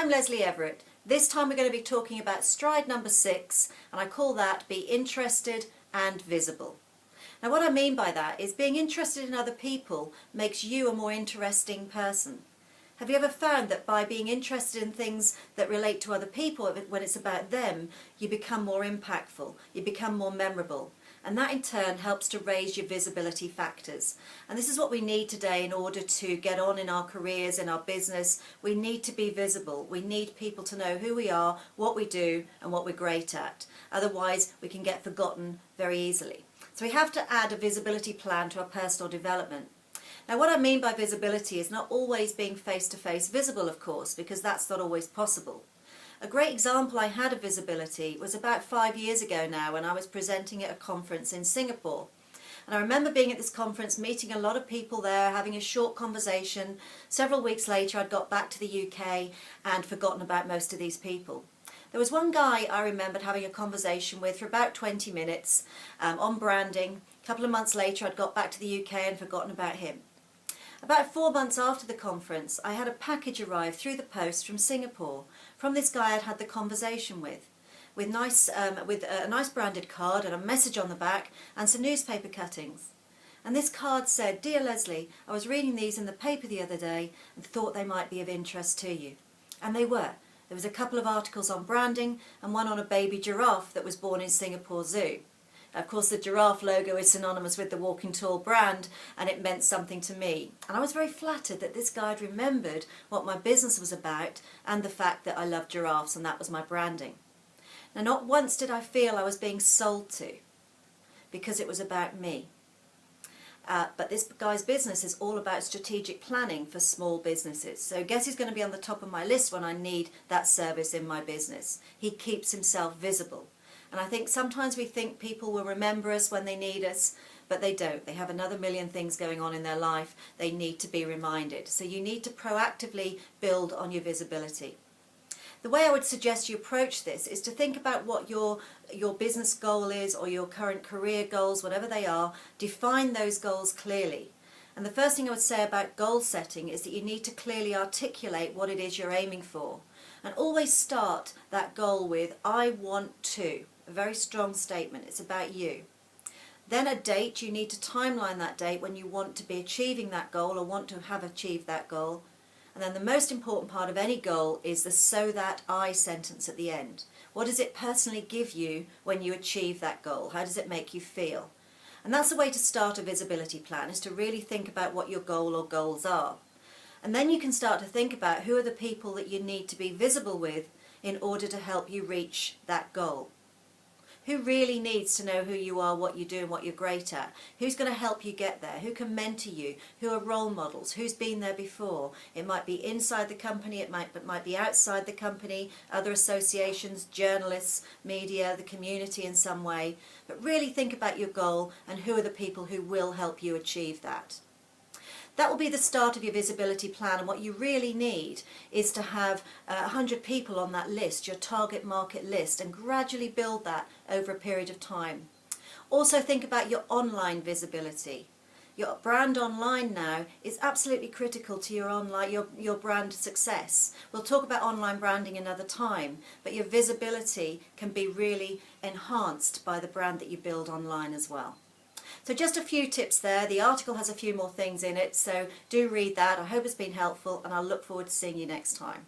I'm Lesley Everett. This time we're going to be talking about stride number 6, and I call that be interested and visible. Now what I mean by that is being interested in other people makes you a more interesting person. Have you ever found that by being interested in things that relate to other people, when it's about them, you become more impactful, you become more memorable, and that in turn helps to raise your visibility factors. And this is what we need today in order to get on in our careers, in our business. We need to be visible. We need people to know who we are, what we do, and what we're great at. Otherwise, we can get forgotten very easily. So we have to add a visibility plan to our personal development. Now what I mean by visibility is not always being face-to-face visible, of course, because that's not always possible. A great example I had of visibility was about 5 years ago now, when I was presenting at a conference in Singapore. And I remember being at this conference, meeting a lot of people there, having a short conversation. Several weeks later I'd got back to the UK and forgotten about most of these people. There was one guy I remembered having a conversation with for about 20 minutes on branding. A couple of months later I'd got back to the UK and forgotten about him. About 4 months after the conference, I had a package arrive through the post from Singapore from this guy I'd had the conversation with a nice branded card and a message on the back and some newspaper cuttings. And this card said, "Dear Lesley, I was reading these in the paper the other day and thought they might be of interest to you." And they were. There was a couple of articles on branding and one on a baby giraffe that was born in Singapore Zoo. Of course, the giraffe logo is synonymous with the Walking Tall brand, and it meant something to me. And I was very flattered that this guy had remembered what my business was about and the fact that I love giraffes, and that was my branding. Now, not once did I feel I was being sold to, because it was about me. But this guy's business is all about strategic planning for small businesses. So guess who's going to be on the top of my list when I need that service in my business? He keeps himself visible. And I think sometimes we think people will remember us when they need us, but they don't. They have another million things going on in their life. They need to be reminded. So you need to proactively build on your visibility. The way I would suggest you approach this is to think about what your business goal is, or your current career goals, whatever they are. Define those goals clearly. And the first thing I would say about goal setting is that you need to clearly articulate what it is you're aiming for. And always start that goal with, "I want to." A very strong statement. It's about you. Then a date. You need to timeline that date when you want to be achieving that goal or want to have achieved that goal. And then the most important part of any goal is the "so that I" sentence at the end. What does it personally give you when you achieve that goal? How does it make you feel? And that's the way to start a visibility plan, is to really think about what your goal or goals are. And then you can start to think about who are the people that you need to be visible with in order to help you reach that goal. Who really needs to know who you are, what you do, and what you're great at? Who's going to help you get there? Who can mentor you? Who are role models? Who's been there before? It might be inside the company, it might be outside the company, other associations, journalists, media, the community in some way. But really think about your goal and who are the people who will help you achieve that. That will be the start of your visibility plan, and what you really need is to have 100 people on that list, your target market list, and gradually build that over a period of time. Also think about your online visibility. Your brand online now is absolutely critical to your brand success. We'll talk about online branding another time, but your visibility can be really enhanced by the brand that you build online as well. So just a few tips there. The article has a few more things in it, so do read that. I hope it's been helpful, and I'll look forward to seeing you next time.